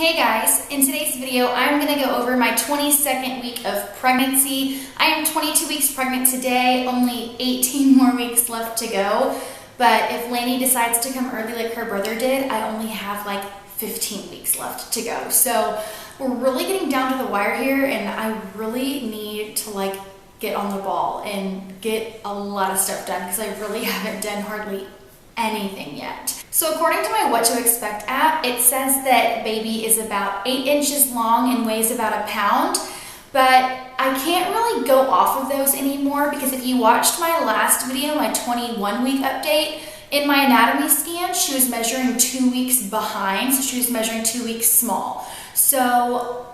Hey guys, in today's video I'm going to go over my 22nd week of pregnancy. I am 22 weeks pregnant today, only 18 more weeks left to go, but if Lainey decides to come early like her brother did, I only have like 15 weeks left to go. So we're really getting down to the wire here, and I really need to get on the ball and get a lot of stuff done because I really haven't done hardly anything yet. So according to my What to Expect app, it says that baby is about 8 inches long and weighs about a pound, but I can't really go off of those anymore because if you watched my last video, my 21 week update, in my anatomy scan, she was measuring 2 weeks behind, so she was measuring 2 weeks small. So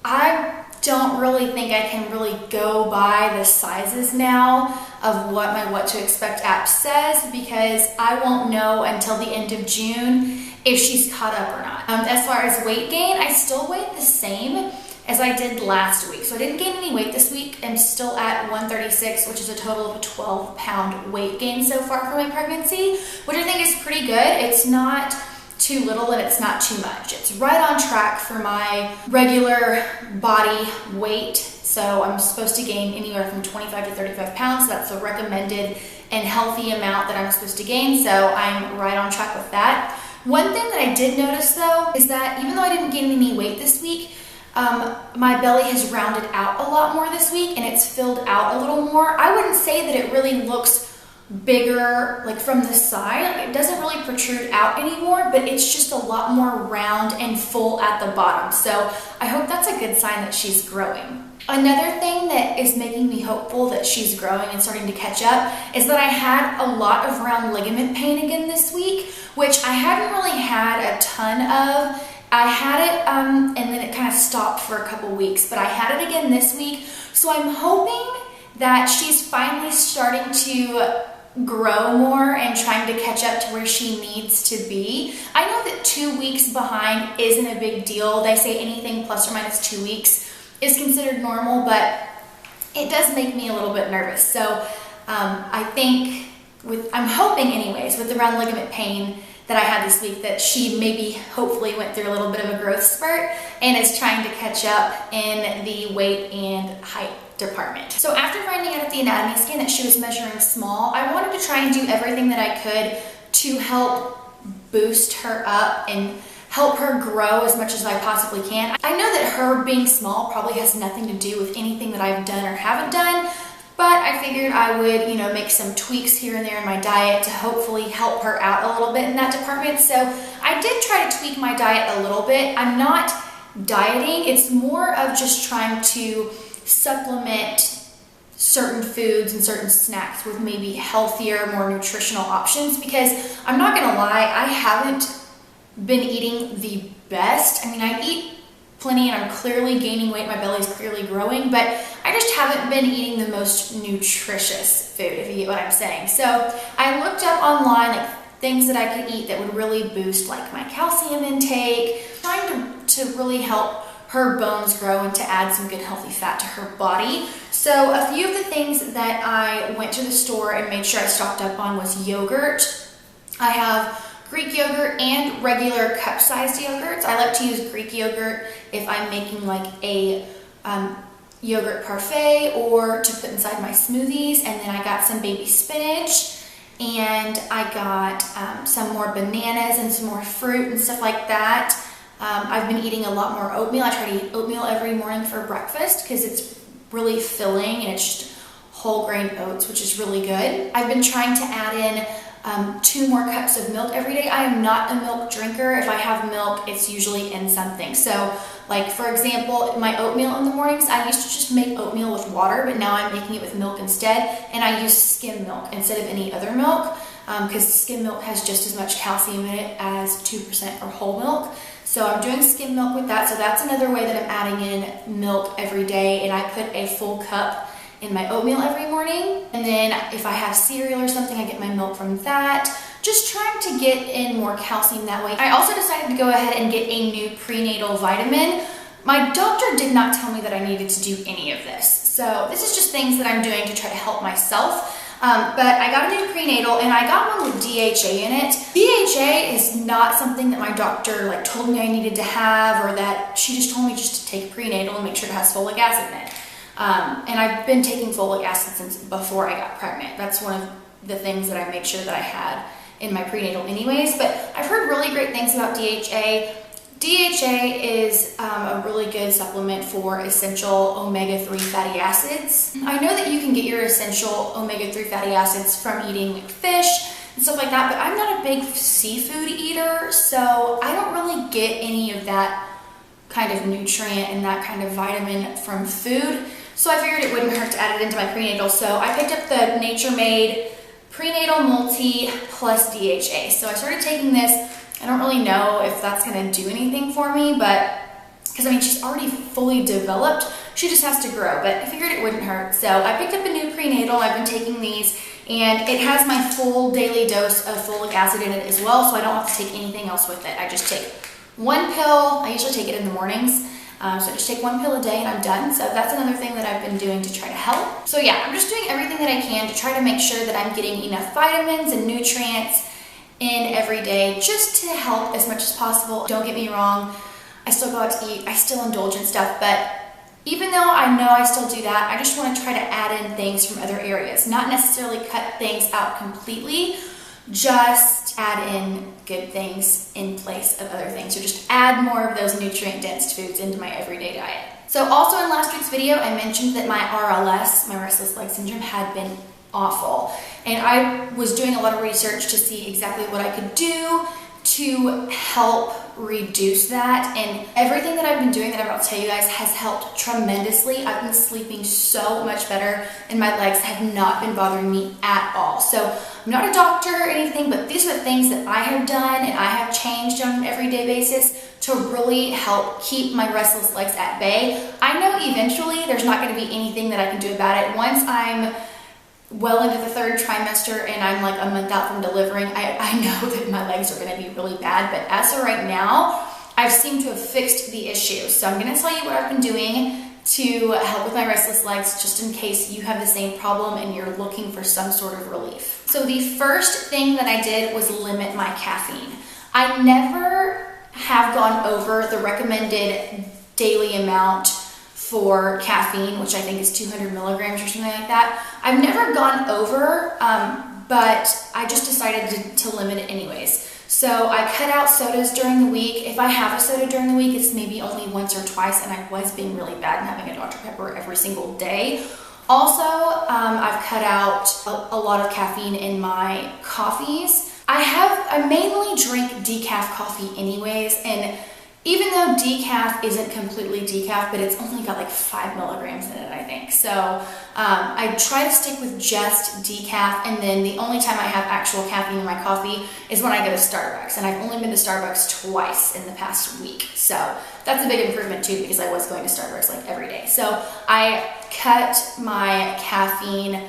I don't really think I can really go by the sizes now of what my What to Expect app says because I won't know until the end of June if she's caught up or not. As far as weight gain, I still weighed the same as I did last week. So I didn't gain any weight this week. I'm still at 136, which is a total of a 12-pound weight gain so far for my pregnancy, which I think is pretty good. It's not too little and it's not too much. It's right on track for my regular body weight. So I'm supposed to gain anywhere from 25 to 35 pounds. That's the recommended and healthy amount that I'm supposed to gain. So I'm right on track with that. One thing that I did notice though is that even though I didn't gain any weight this week, my belly has rounded out a lot more this week and it's filled out a little more. I wouldn't say that it really looks bigger from the side. It doesn't really protrude out anymore, but it's just a lot more round and full at the bottom. So I hope that's a good sign that she's growing. Another thing that is making me hopeful that she's growing and starting to catch up is that I had a lot of round ligament pain again this week, which I hadn't really had a ton of. I had it and then it kind of stopped for a couple weeks, but I had it again this week. So I'm hoping that she's finally starting to grow more and trying to catch up to where she needs to be. I know that 2 weeks behind isn't a big deal. They say anything plus or minus 2 weeks is considered normal, but it does make me a little bit nervous. So I think I'm hoping anyways with the round ligament pain that I had this week that she maybe hopefully went through a little bit of a growth spurt and is trying to catch up in the weight and height department. So after finding out at the anatomy scan that she was measuring small, I wanted to try and do everything that I could to help boost her up and help her grow as much as I possibly can. I know that her being small probably has nothing to do with anything that I've done or haven't done, but I figured I would, make some tweaks here and there in my diet to hopefully help her out a little bit in that department. So I did try to tweak my diet a little bit. I'm not dieting. It's more of just trying to supplement certain foods and certain snacks with maybe healthier, more nutritional options because I'm not gonna lie, I haven't been eating the best. I mean, I eat plenty and I'm clearly gaining weight, my belly's clearly growing, but I just haven't been eating the most nutritious food, if you get what I'm saying. So I looked up online things that I could eat that would really boost my calcium intake, trying to really help her bones grow and to add some good healthy fat to her body. So a few of the things that I went to the store and made sure I stocked up on was yogurt. I have Greek yogurt and regular cup-sized yogurts. I like to use Greek yogurt if I'm making a yogurt parfait or to put inside my smoothies. And then I got some baby spinach and I got some more bananas and some more fruit and stuff like that. I've been eating a lot more oatmeal. I try to eat oatmeal every morning for breakfast because it's really filling and it's just whole grain oats, which is really good. I've been trying to add in 2 more cups of milk every day. I am not a milk drinker. If I have milk, it's usually in something. So for example, my oatmeal in the mornings, I used to just make oatmeal with water, but now I'm making it with milk instead. And I use skim milk instead of any other milk because skim milk has just as much calcium in it as 2% or whole milk. So I'm doing skim milk with that. So that's another way that I'm adding in milk every day. And I put a full cup in my oatmeal every morning. And then if I have cereal or something, I get my milk from that. Just trying to get in more calcium that way. I also decided to go ahead and get a new prenatal vitamin. My doctor did not tell me that I needed to do any of this. So this is just things that I'm doing to try to help myself. But I got a new prenatal and I got one with DHA in it. DHA is not something that my doctor like told me I needed to have, or that she just told me just to take prenatal and make sure it has folic acid in it. And I've been taking folic acid since before I got pregnant. That's one of the things that I make sure that I had in my prenatal anyways. But I've heard really great things about DHA. DHA is a really good supplement for essential omega-3 fatty acids. I know that you can get your essential omega-3 fatty acids from eating fish and stuff like that, but I'm not a big seafood eater, so I don't really get any of that kind of nutrient and that kind of vitamin from food. So I figured it wouldn't hurt to add it into my prenatal. So I picked up the Nature Made Prenatal Multi plus DHA. So I started taking this. I don't really know if that's gonna do anything for me, but because I mean, she's already fully developed, she just has to grow, but I figured it wouldn't hurt. So I picked up a new prenatal. I've been taking these, and it has my full daily dose of folic acid in it as well, so I don't have to take anything else with it. I just take one pill. I usually take it in the mornings, so I just take one pill a day and I'm done. So that's another thing that I've been doing to try to help. So yeah, I'm just doing everything that I can to try to make sure that I'm getting enough vitamins and nutrients in every day, just to help as much as possible. Don't get me wrong, I still go out to eat, I still indulge in stuff, but even though I know I still do that, I just want to try to add in things from other areas, not necessarily cut things out completely, just add in good things in place of other things, or just add more of those nutrient-dense foods into my everyday diet. So also in last week's video, I mentioned that my RLS, my restless leg syndrome, had been awful. And I was doing a lot of research to see exactly what I could do to help reduce that. And everything that I've been doing that I'm about to tell you guys has helped tremendously. I've been sleeping so much better and my legs have not been bothering me at all. So I'm not a doctor or anything, but these are the things that I have done and I have changed on an everyday basis to really help keep my restless legs at bay. I know eventually there's not going to be anything that I can do about it. Once I'm well into the third trimester and I'm like a month out from delivering, I know that my legs are going to be really bad, but as of right now, I've seemed to have fixed the issue. So I'm going to tell you what I've been doing to help with my restless legs, just in case you have the same problem and you're looking for some sort of relief. So the first thing that I did was limit my caffeine. I never have gone over the recommended daily amount for caffeine, which I think is 200 milligrams or something like that. I've never gone over, but I just decided to limit it anyways. So I cut out sodas during the week. If I have a soda during the week, it's maybe only once or twice, and I was being really bad and having a Dr. Pepper every single day. Also, I've cut out a lot of caffeine in my coffees. I mainly drink decaf coffee anyways, and even though decaf isn't completely decaf, but it's only got like 5 milligrams in it, I think. So I try to stick with just decaf, and then the only time I have actual caffeine in my coffee is when I go to Starbucks, and I've only been to Starbucks twice in the past week. So that's a big improvement too, because I was going to Starbucks like every day. So I cut my caffeine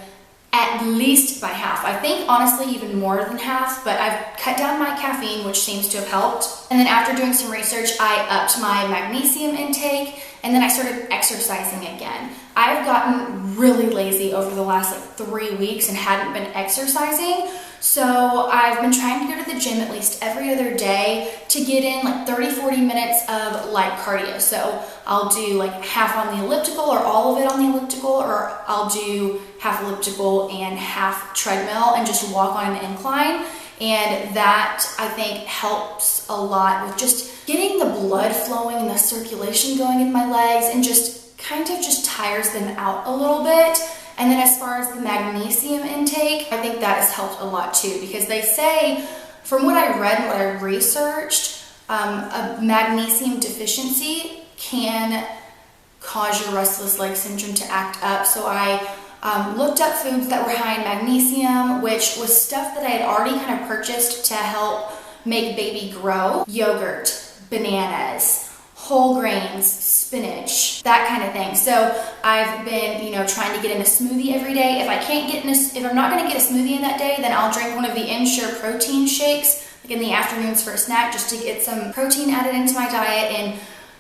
at least by half. I think honestly even more than half, but I've cut down my caffeine, which seems to have helped. And then after doing some research, I upped my magnesium intake, and then I started exercising again. I've gotten really lazy over the last like 3 weeks and hadn't been exercising. So I've been trying to go to the gym at least every other day to get in like 30-40 minutes of light cardio. So I'll do like half on the elliptical or all of it on the elliptical, or I'll do half elliptical and half treadmill and just walk on an incline. And that, I think, helps a lot with just getting the blood flowing and the circulation going in my legs, and just kind of just tires them out a little bit. And then as far as the magnesium intake, I think that has helped a lot too, because they say, from what I read and what I researched, a magnesium deficiency can cause your restless leg syndrome to act up. So I looked up foods that were high in magnesium, which was stuff that I had already kind of purchased to help make baby grow. Yogurt, bananas, whole grains, spinach, that kind of thing. So I've been, trying to get in a smoothie every day. If I'm not going to get a smoothie in that day, then I'll drink one of the Ensure protein shakes, like in the afternoons for a snack, just to get some protein added into my diet. And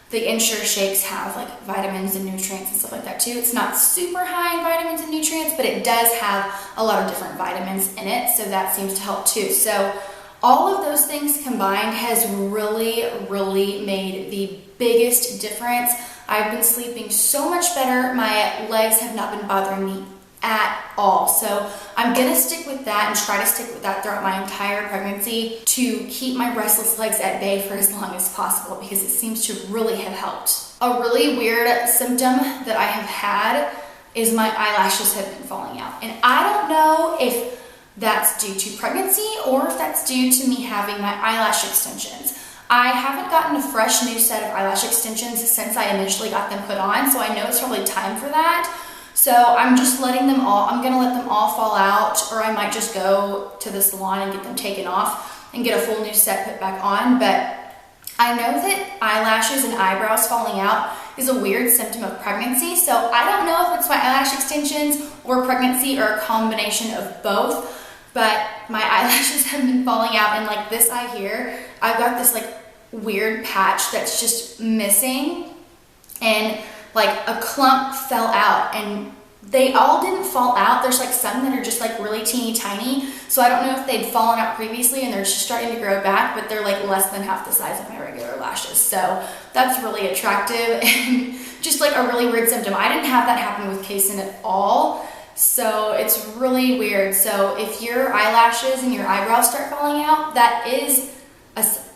the Ensure shakes have like vitamins and nutrients and stuff like that too. It's not super high in vitamins and nutrients, but it does have a lot of different vitamins in it, so that seems to help too. So all of those things combined has really made the biggest difference. I've been sleeping so much better. My legs have not been bothering me at all. So I'm gonna stick with that and try to stick with that throughout my entire pregnancy to keep my restless legs at bay for as long as possible, because it seems to really have helped. A really weird symptom that I have had is my eyelashes have been falling out. And I don't know if that's due to pregnancy or if that's due to me having my eyelash extensions. I haven't gotten a fresh new set of eyelash extensions since I initially got them put on, so I know it's probably time for that. So I'm just letting them all, I'm gonna let them all fall out, or I might just go to the salon and get them taken off and get a full new set put back on. But I know that eyelashes and eyebrows falling out is a weird symptom of pregnancy, so I don't know if it's my eyelash extensions or pregnancy or a combination of both, but my eyelashes have been falling out, and like this eye here, I've got this like weird patch that's just missing, and like a clump fell out, and they all didn't fall out. There's like some that are just like really teeny tiny, so I don't know if they'd fallen out previously and they're just starting to grow back, but they're like less than half the size of my regular lashes, so that's really attractive and just like a really weird symptom. I didn't have that happen with Kaysen at all, so it's really weird. So if your eyelashes and your eyebrows start falling out, that is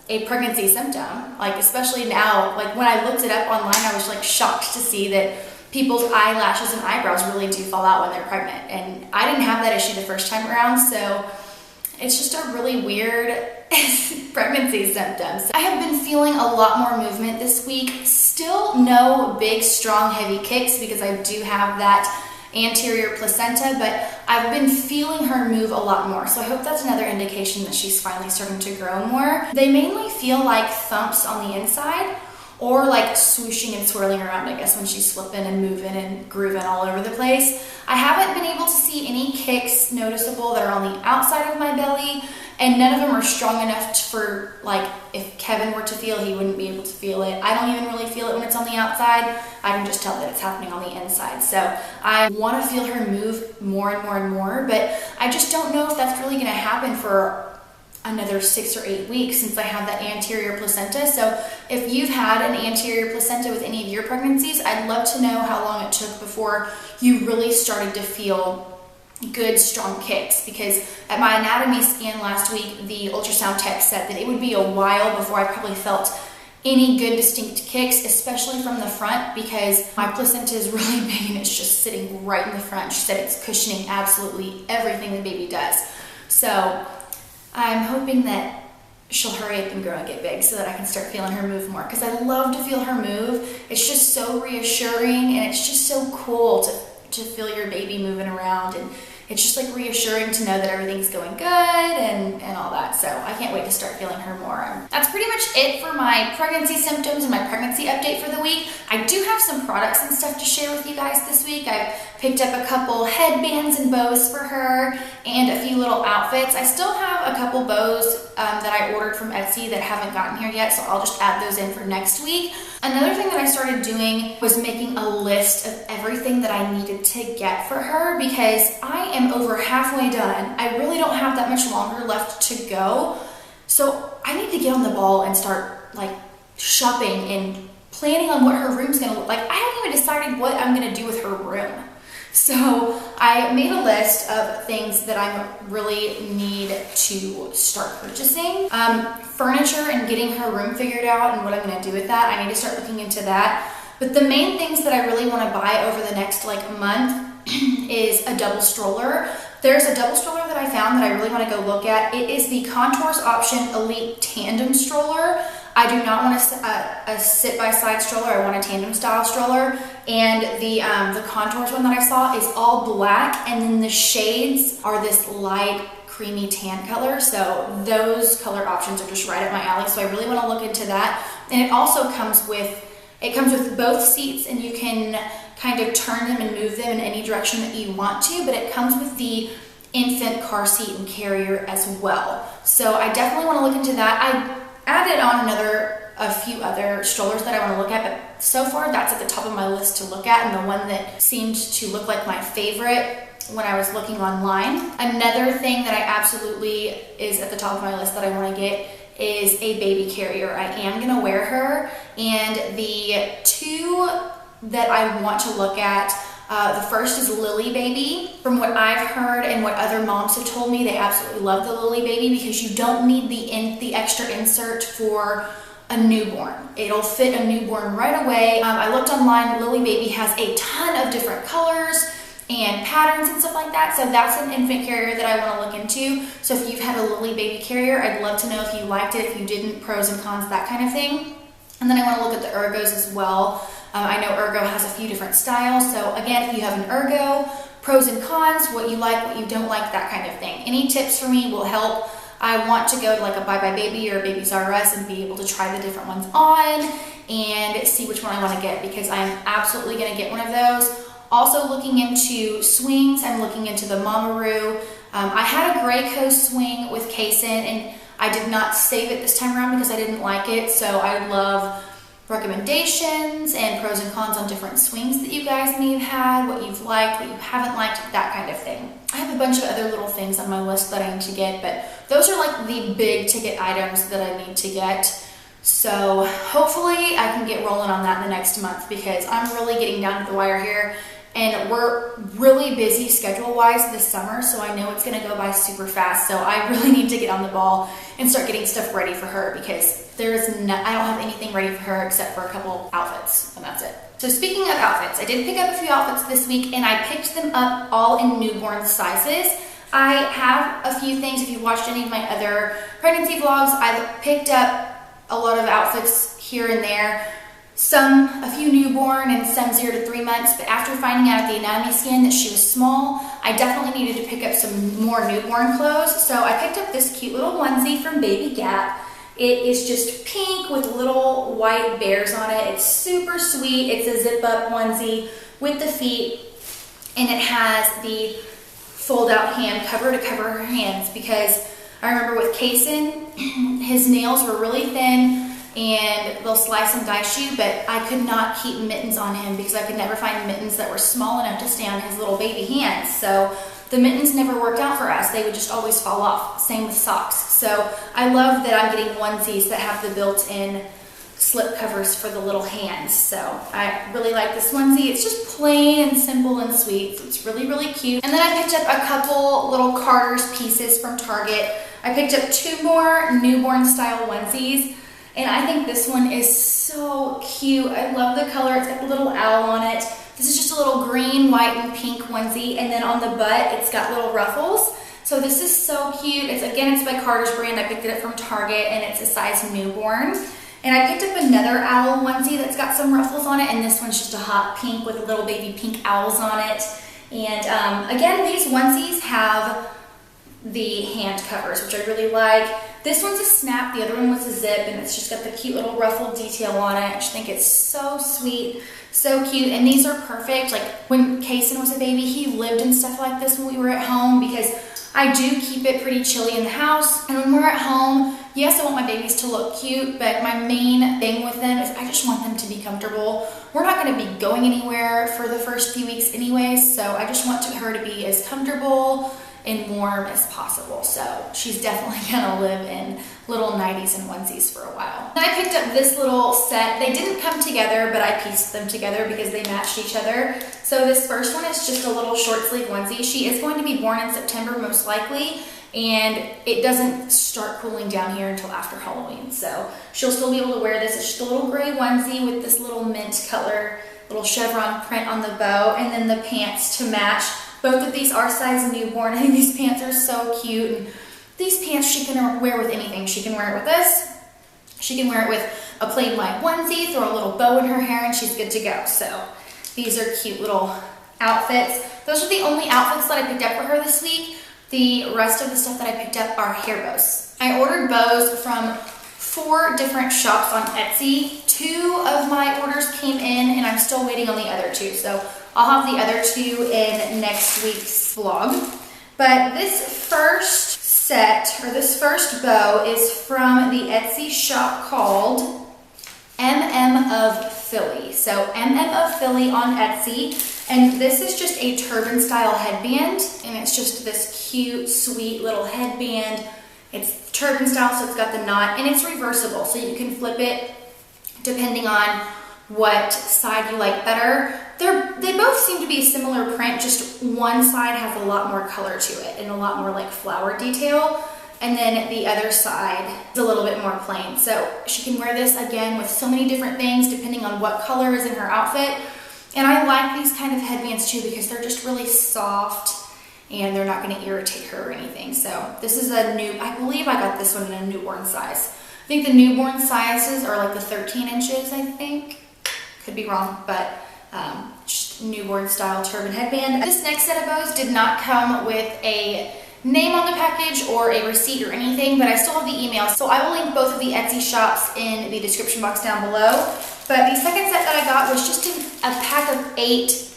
a pregnancy symptom. Like especially now, like when I looked it up online, I was like shocked to see that people's eyelashes and eyebrows really do fall out when they're pregnant, and I didn't have that issue the first time around, so it's just a really weird pregnancy symptom. So I have been feeling a lot more movement this week. Still no big strong heavy kicks because I do have that anterior placenta, but I've been feeling her move a lot more, so I hope that's another indication that she's finally starting to grow more. They mainly feel like thumps on the inside, or like swooshing and swirling around, I guess, when she's flipping and moving and grooving all over the place. I haven't been able to see any kicks noticeable that are on the outside of my belly, and none of them are strong enough for, like, if Kevin were to feel, he wouldn't be able to feel it. I don't even really feel it when it's on the outside. I can just tell that it's happening on the inside. So I want to feel her move more and more and more, but I just don't know if that's really going to happen for another 6 or 8 weeks since I have that anterior placenta. So if you've had an anterior placenta with any of your pregnancies, I'd love to know how long it took before you really started to feel good strong kicks, because at my anatomy scan last week, the ultrasound tech said that it would be a while before I probably felt any good distinct kicks, especially from the front, because my placenta is really big and it's just sitting right in the front. She said it's cushioning absolutely everything the baby does. So I'm hoping that she'll hurry up and grow and get big so that I can start feeling her move more, because I love to feel her move. It's just so reassuring, and it's just so cool to feel your baby moving around, and it's just like reassuring to know that everything's going good and all that. So I can't wait to start feeling her more. That's pretty much it for my pregnancy symptoms and my pregnancy update for the week. I do have some products and stuff to share with you guys this week. I've picked up a couple headbands and bows for her and a few little outfits. I still have a couple bows that I ordered from Etsy that haven't gotten here yet, so I'll just add those in for next week. Another thing that I started doing was making a list of everything that I needed to get for her, because I am over halfway done. I really don't have that much longer left to go, so I need to get on the ball and start like shopping and planning on what her room's gonna look like. I haven't even decided what I'm gonna do with her room. So I made a list of things that I really need to start purchasing. Furniture and getting her room figured out and what I'm gonna do with that. I need to start looking into that. But the main things that I really wanna buy over the next like month is a double stroller. There's a double stroller that I found that I really wanna go look at. It is the Contours Option Elite Tandem Stroller. I do not want a sit-by-side stroller. I want a tandem style stroller. And the Contours one that I saw is all black, and then the shades are this light creamy tan color. So those color options are just right up my alley. So I really want to look into that. And it also comes with both seats, and you can kind of turn them and move them in any direction that you want to, but it comes with the infant car seat and carrier as well. So I definitely want to look into that. I added on another a few other strollers that I want to look at, but so far that's at the top of my list to look at, and the one that seemed to look like my favorite when I was looking online. Another thing that I absolutely is at the top of my list that I want to get is a baby carrier. I am going to wear her, and the two that I want to look at, the first is Lily Baby. From what I've heard and what other moms have told me, they absolutely love the Lily Baby because you don't need the extra insert for a newborn. It'll fit a newborn right away. I looked online. Lily Baby has a ton of different colors and patterns and stuff like that, so that's an infant carrier that I want to look into. So if you've had a Lily Baby carrier, I'd love to know if you liked it, if you didn't, pros and cons, that kind of thing. And then I want to look at the ergos as well. I know ergo has a few different styles, so again, if you have an ergo, pros and cons, what you like, what you don't like, that kind of thing. Any tips for me will help. I want to go to like a Bye Bye Baby or a Baby's RLS and be able to try the different ones on and see which one I want to get, because I'm absolutely going to get one of those. Also looking into swings, I'm looking into the Mamaroo. I had a Gray Coast swing with Kaysen, and I did not save it this time around because I didn't like it, so I love recommendations and pros and cons on different swings that you guys may have had, what you've liked, what you haven't liked, that kind of thing. I have a bunch of other little things on my list that I need to get, but those are like the big ticket items that I need to get. So hopefully I can get rolling on that in the next month, because I'm really getting down to the wire here. And we're really busy schedule-wise this summer, so I know it's going to go by super fast. So I really need to get on the ball and start getting stuff ready for her, because I don't have anything ready for her except for a couple outfits, and that's it. So speaking of outfits, I did pick up a few outfits this week, and I picked them up all in newborn sizes. I have a few things. If you've watched any of my other pregnancy vlogs, I've picked up a lot of outfits here and there. A few newborn and some 0 to 3 months, but after finding out at the anatomy scan that she was small, I definitely needed to pick up some more newborn clothes. So I picked up this cute little onesie from Baby Gap. It is just pink with little white bears on it. It's super sweet. It's a zip up onesie with the feet, and it has the fold out hand cover to cover her hands, because I remember with Kaysen, his nails were really thin and they'll slice and dice you, but I could not keep mittens on him because I could never find mittens that were small enough to stay on his little baby hands. So the mittens never worked out for us. They would just always fall off. Same with socks. So I love that I'm getting onesies that have the built-in slip covers for the little hands. So I really like this onesie. It's just plain and simple and sweet. So it's really, really cute. And then I picked up a couple little Carter's pieces from Target. I picked up 2 more newborn style onesies. And I think this one is so cute. I love the color. It's got the little owl on it. This is just a little green, white, and pink onesie. And then on the butt, it's got little ruffles. So this is so cute. It's by Carter's brand. I picked it up from Target, and it's a size newborn. And I picked up another owl onesie that's got some ruffles on it. And this one's just a hot pink with little baby pink owls on it. And again, these onesies have the hand covers, which I really like. This one's a snap, the other one was a zip, and it's just got the cute little ruffled detail on it. I just think it's so sweet, so cute, and these are perfect. Like when Kaysen was a baby, he lived in stuff like this when we were at home, because I do keep it pretty chilly in the house, and when we're at home, yes, I want my babies to look cute, but my main thing with them is I just want them to be comfortable. We're not going to be going anywhere for the first few weeks anyways, so I just want her to be as comfortable and warm as possible. So she's definitely gonna live in little nighties and onesies for a while. Then I picked up this little set. They didn't come together, but I pieced them together because they matched each other. So this first one is just a little short sleeve onesie. She is going to be born in September most likely, and it doesn't start cooling down here until after Halloween. So she'll still be able to wear this. It's just a little gray onesie with this little mint color, little chevron print on the bow, and then the pants to match. Both of these are size newborn. I think these pants are so cute. And these pants she can wear with anything. She can wear it with this. She can wear it with a plain white onesie, throw a little bow in her hair, and she's good to go. So these are cute little outfits. Those are the only outfits that I picked up for her this week. The rest of the stuff that I picked up are hair bows. I ordered bows from 4 different shops on Etsy. 2 of my orders came in, and I'm still waiting on the other 2. So I'll have the other 2 in next week's vlog. But this first set, or this first bow, is from the Etsy shop called of Philly. So MM of Philly on Etsy. And this is just a turban style headband. And it's just this cute, sweet little headband. It's turban style, so it's got the knot, and it's reversible. So you can flip it depending on what side you like better. They both seem to be similar print, just one side has a lot more color to it and a lot more like flower detail. And then the other side is a little bit more plain. So she can wear this again with so many different things depending on what color is in her outfit. And I like these kind of headbands too because they're just really soft and they're not going to irritate her or anything. So this is a new, I believe I got this one in a newborn size. I think the newborn sizes are like the 13 inches, I think. Could be wrong, but just newborn style turban headband. This next set of bows did not come with a name on the package or a receipt or anything, but I still have the email. So I will link both of the Etsy shops in the description box down below. But the second set that I got was just a pack of 8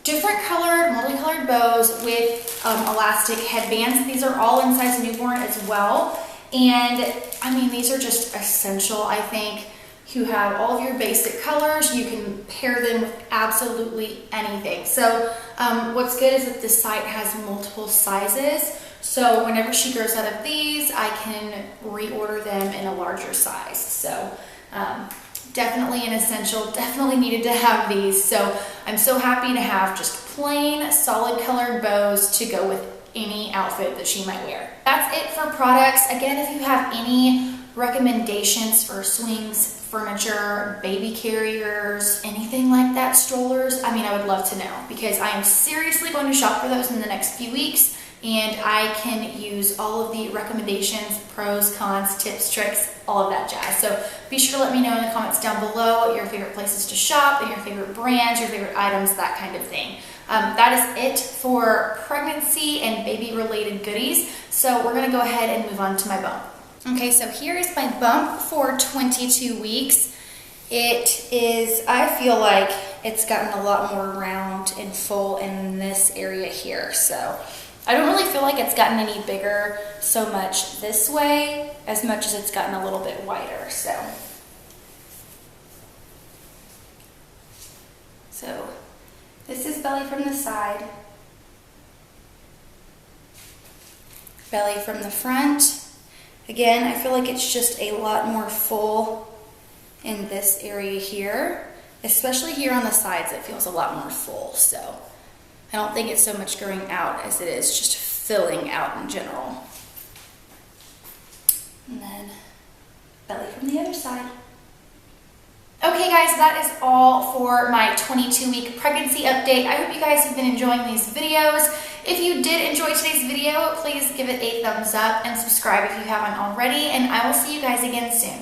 different colored, multicolored bows with elastic headbands. These are all in size newborn as well. And I mean, these are just essential, I think. You have all of your basic colors. You can pair them with absolutely anything. So what's good is that the site has multiple sizes. So whenever she grows out of these, I can reorder them in a larger size. So definitely an essential, definitely needed to have these. So I'm so happy to have just plain solid colored bows to go with any outfit that she might wear. That's it for products. Again, if you have any recommendations for swings, furniture, baby carriers, anything like that, strollers, I mean, I would love to know because I am seriously going to shop for those in the next few weeks and I can use all of the recommendations, pros, cons, tips, tricks, all of that jazz. So be sure to let me know in the comments down below your favorite places to shop and your favorite brands, your favorite items, that kind of thing. That is it for pregnancy and baby related goodies. So we're gonna go ahead and move on to my bump. Okay, so here is my bump for 22 weeks. It is, I feel like it's gotten a lot more round and full in this area here. So I don't really feel like it's gotten any bigger so much this way as much as it's gotten a little bit wider. So this is belly from the side, belly from the front. Again, I feel like it's just a lot more full in this area here, especially here on the sides. It feels a lot more full. So I don't think it's so much growing out as it is just filling out in general. And then belly from the other side. Okay guys, that is all for my 22-week pregnancy update. I hope you guys have been enjoying these videos. If you did enjoy today's video, please give it a thumbs up and subscribe if you haven't already, and I will see you guys again soon.